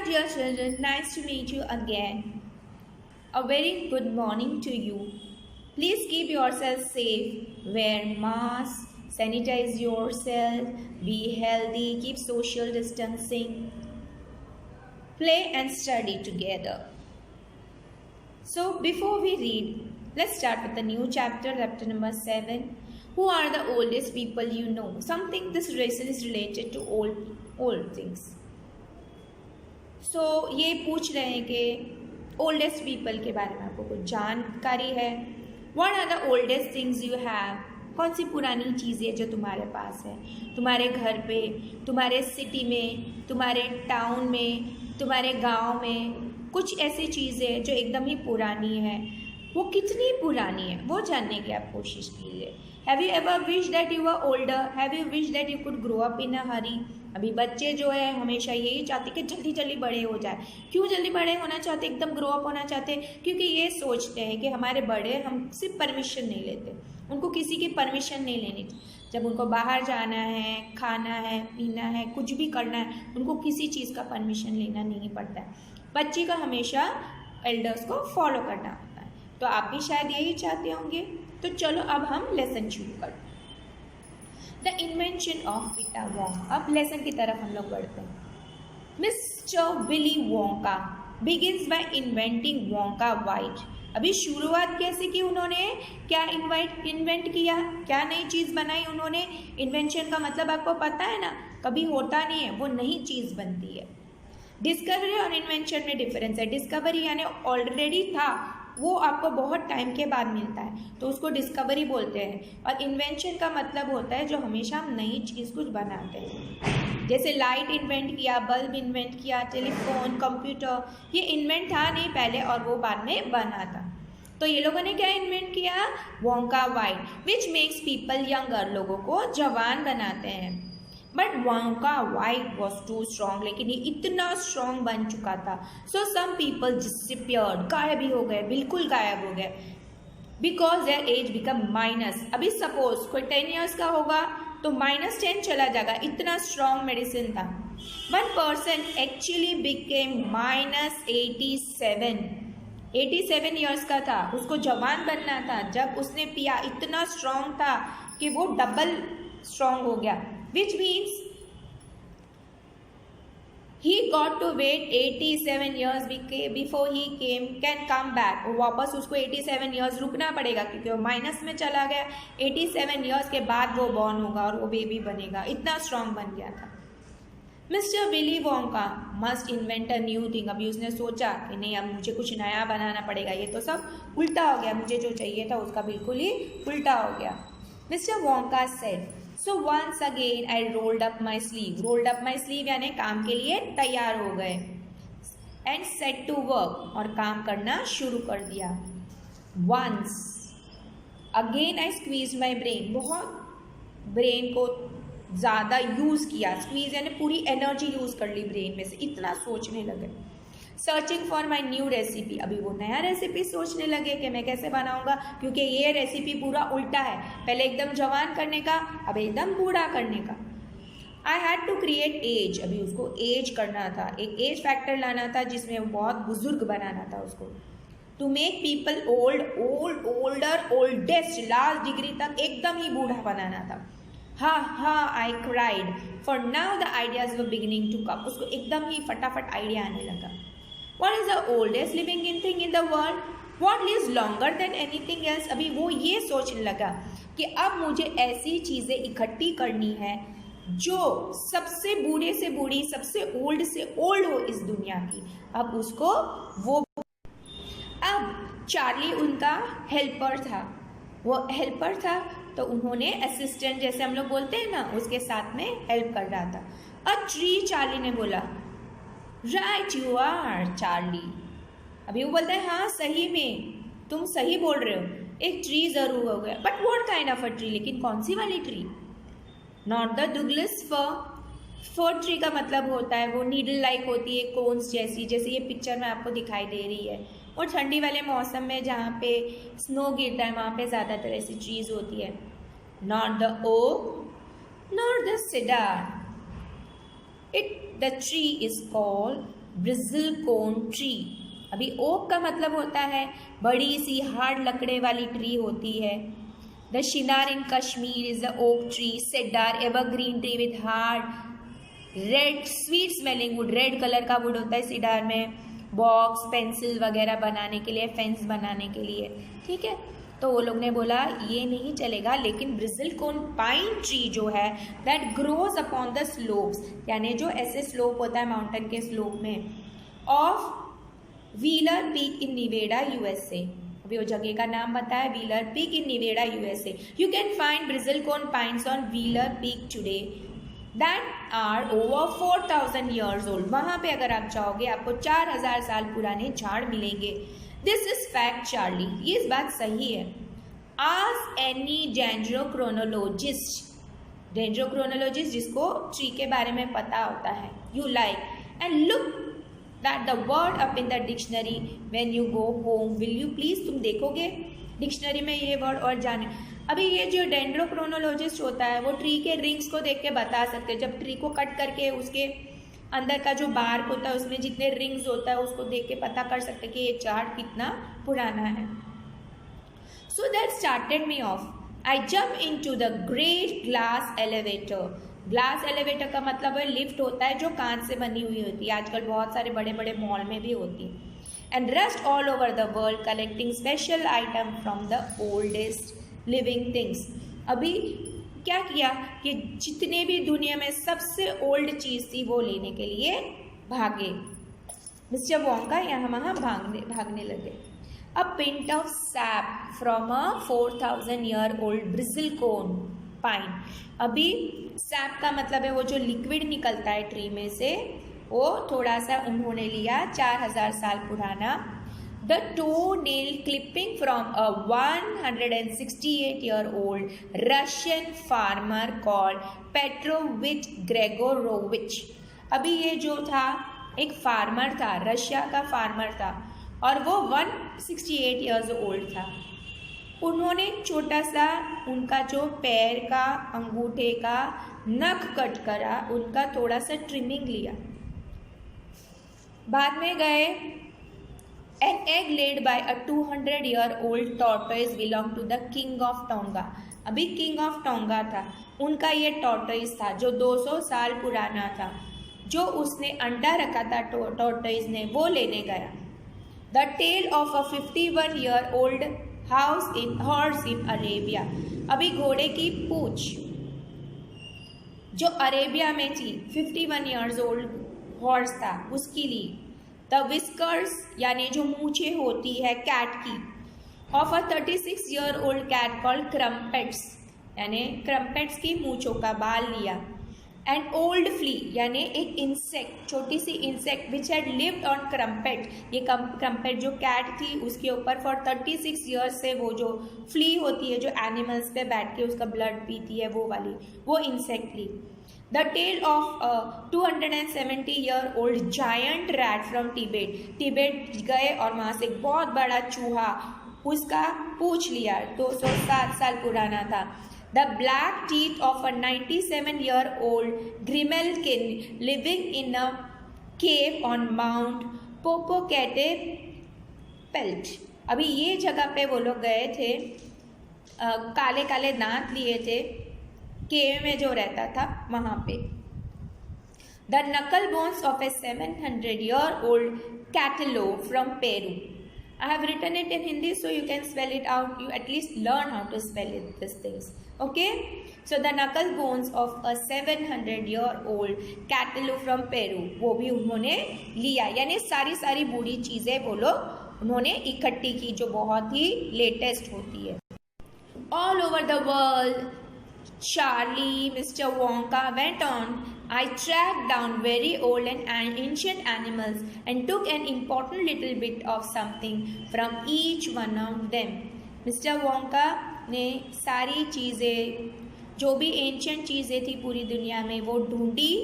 Hi dear children, nice to meet you again. A very good morning to you. Please keep yourself safe, wear masks, sanitize yourself, be healthy, keep social distancing, play and study together. So before we read, let's start with the new chapter number 7. Who are the oldest people you know? Something this lesson is related to old things. So ये पूछ रहे हैं कि oldest people के बारे में आपको कुछ जानकारी है. What are the oldest things you have? कौन सी पुरानी चीज़ें जो तुम्हारे पास है, तुम्हारे घर पे, तुम्हारे सिटी में, तुम्हारे टाउन में, तुम्हारे गांव में, कुछ ऐसी चीज़ें जो एकदम ही पुरानी है. वो कितनी पुरानी है वो जानने की आप कोशिश कीजिए. Have you ever wish that you are older? Have you wish that you could grow up in a hurry? अभी बच्चे जो है हमेशा यही चाहते कि जल्दी जल्दी बड़े हो जाए. क्यों जल्दी बड़े होना चाहते, एकदम ग्रो अप होना चाहते? क्योंकि ये सोचते हैं कि हमारे बड़े हमसे परमिशन नहीं लेते, उनको किसी की परमिशन नहीं लेनी. जब उनको बाहर जाना है, खाना है, पीना है, कुछ भी करना है, उनको किसी चीज़ का परमिशन लेना नहीं पड़ता है. बच्चे का हमेशा एल्डर्स को फॉलो करना होता है. तो आप भी शायद यही चाहते होंगे. तो चलो अब हम लेसन शुरू करते हैं. The invention of Peter Wong. अब लेसन की तरफ हम लोग बढ़ते हैं. Mister Willy Wonka begins bye inventing Wonka white. अभी शुरुआत कैसे की उन्होंने? क्या इन्वेंट किया, क्या नई चीज़ बनाई उन्होंने? इन्वेंशन का मतलब आपको पता है ना, कभी होता नहीं है, वो नई चीज़ बनती है. डिस्कवरी और इन्वेंशन में डिफरेंस है. डिस्कवरी यानी ऑलरेडी था, वो आपको बहुत टाइम के बाद मिलता है, तो उसको डिस्कवरी बोलते हैं. और इन्वेंशन का मतलब होता है जो हमेशा हम नई चीज़ कुछ बनाते हैं. जैसे लाइट इन्वेंट किया, बल्ब इन्वेंट किया, टेलीफोन, कंप्यूटर, ये इन्वेंट था नहीं पहले और वो बाद में बना था. तो ये लोगों ने क्या इन्वेंट किया? Wonka Vite, which makes people younger, लोगों को जवान बनाते हैं. But Wonka Vite was too strong, लेकिन ये इतना स्ट्रॉन्ग बन चुका था. सो सम पीपल डिसअपियर्ड, गायब ही हो गए, बिल्कुल गायब हो गए. Because their age become minus. अभी सपोज कोई 10 ईयर्स का होगा तो -10 चला जाएगा, इतना स्ट्रॉन्ग मेडिसिन था. One person actually became -87. 87 years का था, उसको जवान बनना था. जब उसने पिया इतना स्ट्रॉन्ग था कि वो डबल स्ट्रॉन्ग हो गया. Which means he got to wait 87 years before he can come back. वो वापस उसको 87 years रुकना पड़ेगा क्योंकि वो माइनस में चला गया. 87 years के बाद वो बॉर्न होगा और वो बेबी बनेगा. इतना स्ट्रॉन्ग बन गया था. Mister Willy Wonka must invent a new thing. अभी उसने सोचा कि नहीं, अब मुझे कुछ नया बनाना पड़ेगा, ये तो सब उल्टा हो गया, मुझे जो चाहिए था उसका बिल्कुल ही उल्टा हो गया. Mister Wonka said, so once again I rolled up my sleeve. Rolled up my sleeve यानी काम के लिए तैयार हो गए. एंड सेट टू वर्क, और काम करना शुरू कर दिया. Once again I squeeze my brain. बहुत ब्रेन को ज़्यादा यूज़ किया. स्क्वीज यानी पूरी एनर्जी यूज़ कर ली ब्रेन में से, इतना सोचने लगे. Searching for my new recipe. अभी वो नया रेसिपी सोचने लगे कि मैं कैसे बनाऊंगा, क्योंकि ये रेसिपी पूरा उल्टा है. पहले एकदम जवान करने का, अब एकदम बूढ़ा करने का. I had to create age. अभी उसको एज करना था, एक एज फैक्टर लाना था जिसमें वो बहुत बुजुर्ग बनाना था उसको. To make people older, oldest, last degree तक एकदम ही बूढ़ा बनाना था. हाँ, I cried, for now the ideas were beginning to come. उसको एकदम ही फटाफट आइडिया आने लगा. What is the oldest living thing in the world? What lives longer than anything else? अभी वो ये सोचने लगा कि अब मुझे ऐसी चीज़ें इकट्ठी करनी है जो सबसे बूढ़े से बूढ़ी, सबसे ओल्ड से ओल्ड हो इस दुनिया की. अब उसको वो, अब चार्ली उनका हेल्पर था. वो हेल्पर था तो उन्होंने असिस्टेंट, जैसे हम लोग बोलते हैं ना, उसके साथ में हेल्प कर रहा था. अ ट्री, चार्ली ने बोला. Right you are Charlie. अभी वो बोलता है हाँ सही में तुम सही बोल रहे हो, एक ट्री जरूर हो गया. But what kind of a tree? लेकिन कौन सी वाली tree? Not the Douglas fir. Fir tree का मतलब होता है वो नीडल लाइक होती है, कोन्स जैसी, जैसे ये पिक्चर में आपको दिखाई दे रही है. और ठंडी वाले मौसम में जहाँ पे स्नो गिरता है वहाँ पे ज़्यादातर ऐसी ट्रीज होती है. Not the oak, not the cedar. The tree is called bristlecone tree. अभी ओक का मतलब होता है बड़ी सी हार्ड लकड़े वाली ट्री होती है। The शिनार in Kashmir is the oak tree. Cedar evergreen tree with hard red sweet smelling would. Red colour का वुड होता है सिडार में, बॉक्स पेंसिल वगैरह बनाने के लिए, फेंस बनाने के लिए, ठीक है। तो वो लोग ने बोला ये नहीं चलेगा, लेकिन ब्रिजलकोन पाइन ट्री जो है that grows upon the slopes, यानी जो ऐसे स्लोप होता है माउंटेन के स्लोप में, of Wheeler Peak in Nevada USA. अभी वो जगह का नाम बताया, Wheeler Peak in Nevada USA. You can find bristlecone pines on Wheeler Peak today that are over 4000 years old. वहां पे अगर आप जाओगे आपको 4000 साल पुराने झाड़ मिलेंगे। दिस इज फैक्ट चार्ली, ये इस बात सही है। आज एनी डेंड्रोक्रोनोलॉजिस्ट, डेंड्रोक्रोनोलॉजिस्ट जिसको ट्री के बारे में पता होता है, you like and look that the word up in the dictionary when you go home. Will you please, तुम देखोगे डिक्शनरी में ये वर्ड और जाने। अभी ये जो डेंड्रोक्रोनोलॉजिस्ट होता है वो ट्री के रिंग्स को देख के बता सकते हैं। जब ट्री को कट करके उसके अंदर का जो बार्क होता है उसमें जितने रिंग्स होता है उसको देख के पता कर सकते हैं कि ये झाड़ कितना पुराना है। So that started me of. I jump into the great glass elevator. Glass elevator का मतलब है लिफ्ट होता है जो कांच से बनी हुई होती है, आजकल बहुत सारे बड़े बड़े मॉल में भी होती है। And rust all over the world collecting special item from the oldest living things. अभी क्या किया कि जितने भी दुनिया में सबसे ओल्ड चीज थी वो लेने के लिए भागे। मिस्टर वोंका यहाँ वहाँ भागने लगे। A pint of sap from a 4000 year old bristlecone pine. अभी सैप का मतलब है वो जो लिक्विड निकलता है ट्री में से, वो थोड़ा सा उन्होंने लिया 4000 साल पुराना। The toenail clipping from a 168-year-old Russian farmer called Petrovich Gregorovich। अभी ये जो था एक फार्मर था, रशिया का फार्मर था और वो 168 years old था। उन्होंने छोटा सा उनका जो पैर का अंगूठे का नख कट करा, उनका थोड़ा सा ट्रिमिंग लिया। बाद में गए An egg laid by a 200-year-old tortoise belonged to the king of Tonga। अभी किंग ऑफ टोंगा था, उनका ये टॉर्टोइज था जो 200 साल पुराना था, जो उसने अंडा रखा था टॉर्टोइज ने, वो लेने गया। The tale of a 51-year-old horse in Arabia. अभी घोड़े की पूंछ जो अरेबिया में थी, 51 years old हॉर्स था, उसकी ली। द विस्कर्स यानी जो मूछें होती है कैट की, of a 36-year-old cat called Crumpets, यानी क्रम्पेट्स की मूछों का बाल लिया। एंड ओल्ड फ्ली यानी एक इंसेक्ट, छोटी सी insect which had lived on Crumpet. ये क्रम्पेट जो कैट थी उसके ऊपर फॉर 36 years से वो जो फ्ली होती है जो एनिमल्स पे बैठ के उसका ब्लड पीती है, वो वाली, वो इंसेक्ट ली। The tale of a 270-year-old giant rat from Tibet। Tibet गए और वहाँ से एक बहुत बड़ा चूहा, उसका पूछ लिया, 207 साल पुराना था। The black teeth of a 97-year-old Grimalkin living in a cave on Mount Popocatépetl। अभी ये जगह पे वो लोग गए थे, काले काले दांत लिए थे, केव में जो रहता था वहां पे। The knuckle bones of a 700-year-old catlo from Peru. I have written it in Hindi so you can spell it out, you at least learn how to spell it this things, okay. So the knuckle bones of a 700-year-old catlo from Peru, वो भी उन्होंने लिया, यानी सारी बूढ़ी चीजें वो लोग उन्होंने इकट्ठी की जो बहुत ही लेटेस्ट होती है। All over the world Charlie, Mr. Wonka went on. I tracked down very old and ancient animals and took an important little bit of something from each one of them। Mr. Wonka ने सारी चीज़ें, जो भी ancient चीज़ें थी पूरी दुनिया में, वो ढूंढी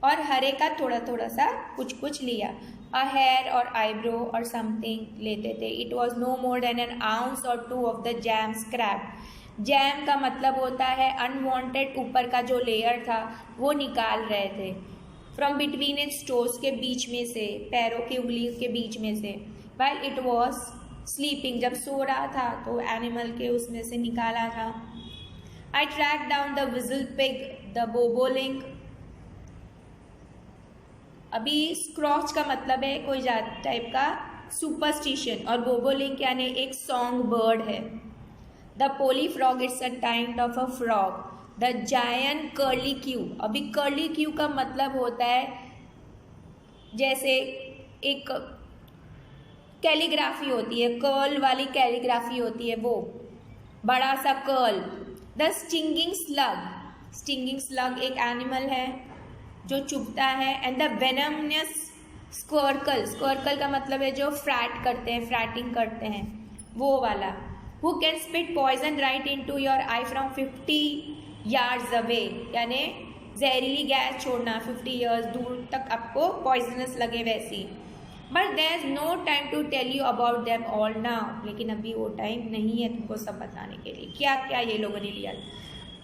और हर एक का थोड़ा थोड़ा सा कुछ लिया। A hair or eyebrow or something लेते थे। It was no more than an ounce or two of the jam scrap। Jam का मतलब होता है अनवांटेड ऊपर का जो लेयर था वो निकाल रहे थे। फ्रॉम बिटवीन इट्स टोज के बीच में से, पैरों की उंगली के बीच में से, व्हाइल इट वॉज स्लीपिंग जब सो रहा था तो एनिमल के उसमें से निकाला था। I track down the whistle pig the bobolink. अभी स्क्रॉच का मतलब है कोई टाइप का सुपरस्टिशन और बोबोलिंक यानी एक सॉन्ग बर्ड है। The Polly frog it's a kind of a frog. The giant curlicue. अभी कर्ली क्यू का मतलब होता है जैसे एक कैलीग्राफी होती है, कर्ल वाली कैलीग्राफी होती है, वो बड़ा सा curl. The stinging slug. Stinging slug एक एनिमल है जो चुभता है। And the venomous squerkle. Squerkle का मतलब है जो फ्रैट करते हैं, फ्रैटिंग करते हैं, वो वाला। Who can spit poison right into your eye from 50 yards away, यानी जहरीली गैस छोड़ना 50 years दूर तक आपको पॉइजनस लगे वैसी। But there is no time to tell you about them all now. लेकिन अभी वो टाइम नहीं है तुमको सब बताने के लिए क्या क्या ये लोगों ने लिया।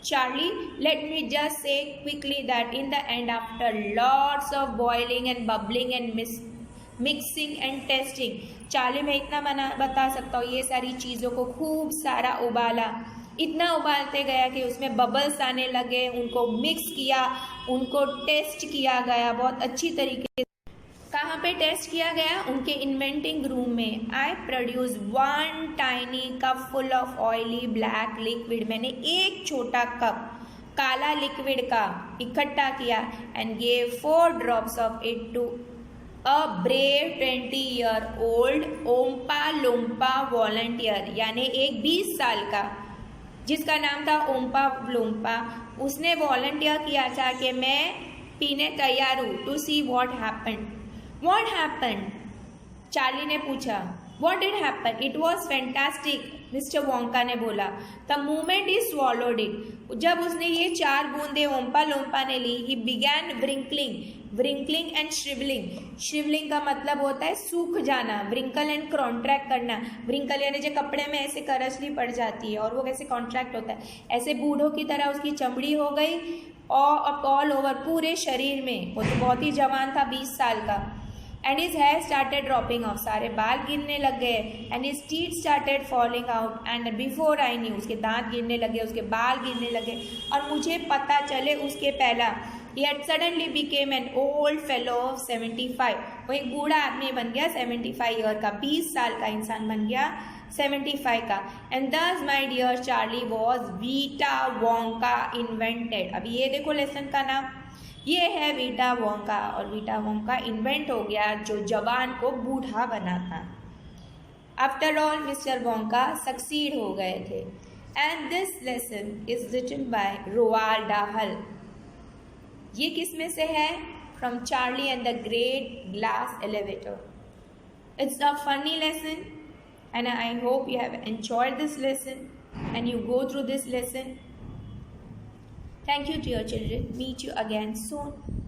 Charlie, let me just say quickly that in the end, after lots of boiling and bubbling and mixing and testing, Charlie मैं इतना बता सकता हूँ, ये सारी चीज़ों को खूब सारा उबाला, इतना उबालते गया कि उसमें बबल्स आने लगे, उनको मिक्स किया, उनको टेस्ट किया गया बहुत अच्छी तरीके से। कहाँ पे टेस्ट किया गया? उनके इन्वेंटिंग रूम में। I produce 1 tiny cup full of oily black liquid. मैंने एक छोटा कप काला लिक्विड का इकट्ठा किया and gave 4 drops of it to a brave 20-year-old Oompa Loompa volunteer, यानी एक 20 साल का जिसका नाम था ओम्पा लोम्पा। उसने वॉलंटियर किया था कि मैं पीने तैयार हूँ। To see what happen. What happen? Charlie ने पूछा। What did happen? It was fantastic, mister Wonka ने बोला। The moment he swallowed it. जब उसने ये 4 बूंदे ओम्पा लोम्पा ने ली, ही बिगैन व्रिंकलिंग एंड श्रिवलिंग। श्रिवलिंग का मतलब होता है सूख जाना, व्रिंकल एंड कॉन्ट्रैक्ट करना। व्रिंकल यानी जो कपड़े में ऐसे करचली पड़ जाती है और वो कैसे कॉन्ट्रैक्ट होता है, ऐसे बूढ़ों की तरह उसकी चमड़ी हो गई और ऑल ओवर पूरे शरीर में। वो तो बहुत ही जवान था, 20 साल का। And his hair started dropping off, सारे बाल गिरने लग गए। And his teeth started falling out and before I knew, उसके दांत गिरने लगे, उसके बाल गिरने लगे और मुझे पता चले उसके पहला he had suddenly became an old fellow of 75। वो एक बूढ़ा आदमी बन गया 75 ईयर का, 20 साल का इंसान बन गया 75 का। And thus my dear Charlie was Vita Wonka invented। अभी ये देखो लेसन का नाम, ये है वीटा वोंका, और वीटा वोंका इन्वेंट हो गया जो जवान को बूढ़ा बना था। After all mister Wonka succeed हो गए थे। And this lesson is written by Roald Dahl. ये किस में से है? From Charlie and the great glass elevator. It's a funny lesson and I hope you have enjoyed this lesson and you go through this lesson. Thank you, dear children. Meet you again soon.